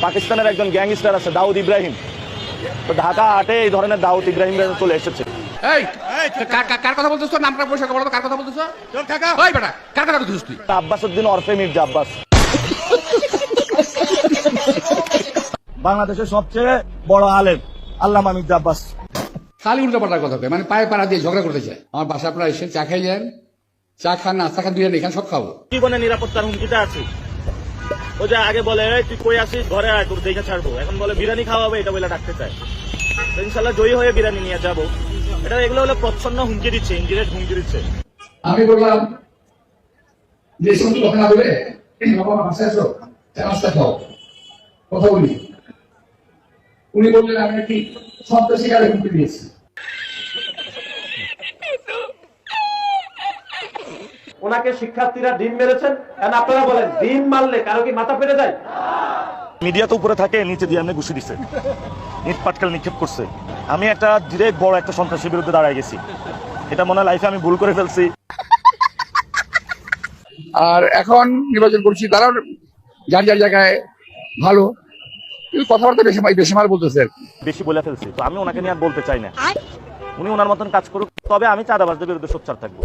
পাকিস্তানের একজন গ্যাংস্টার আছে দাউদ ইব্রাহিম, তো ঢাকা হাটে এই ধরনের দাউদ ইব্রাহিম চলে এসেছে। এই কার কথা বলতেছ? নামটা পয়সা বলো, কার কথা বলতেছ? ওই বেটা, কার কথা বলতেছিস তুই? আব্বাস উদ্দিন ওরফে মির্জা আব্বাস। বাংলাদেশের সবচেয়ে বড় আলেম আল্লামা মির্জা আব্বাস। খালি উল্টো পাল্টার কথা কয়, মানে পায়ে পাড়া দিয়ে ঝগড়া করতে চায়। আমার বাসা আপনারা এসে চা খাই যান, চা খান, নাস্তা খান, দুই এখানে সব খাবো। জীবনে নিরাপত্তার হুমকিতে আছি। ও যে আগে বলে তুই কই আসিস, ঘরে আয়, তোর দেখে ছাড়বো, এখন বলে বিরিয়ানি খাওয়াবে, এটা বলে ডাকতে চায়। ইনশাল্লাহ জয়ী হয়ে বিরিয়ানি নিয়ে যাবো। এটা এগুলো হলো প্রচ্ছন্ন হুমকি দিচ্ছে, ইনডিরেক্ট হুমকি দিচ্ছে। আমি বললাম যে শুনতে কথা না বলে বাবা বাসায় আসো, চা নাস্তা খাও, কথা বলি। উনি বললেন আমি একটি সন্ত্রাসী কালে হুমকি দিয়েছি। ওনাকে শিক্ষার্থীরা ডিম মেরেছেন, আপনারা বলেন ডিম মারলে কারো কি মাথা ফেটে যায়? মিডিয়া তো উপরে থাকে, নিচে দিয়ে এমনি ঘুষি দিচ্ছে, ইট পাটকেল নিক্ষেপ করছে। আমি একটা ডিরেক্ট বড় একটা সন্ত্রাসীর বিরুদ্ধে দাঁড়ায় গেছি। এটা মনে হয় লাইফে আমি ভুল করে ফেলছি। আর এখন নির্বাচন করছি, তারাও যার যার জায়গায় ভালো, কিন্তু কথাবার্তা বেশি মাল বলতেছে। বেশি বলে ফেলছি, তো আমি ওনাকে নিয়ে আর বলতে চাই না। উনি ওনার মতন কাজ করুক, তবে আমি চাঁদাবাজদের বিরুদ্ধে সোচ্চার থাকবো।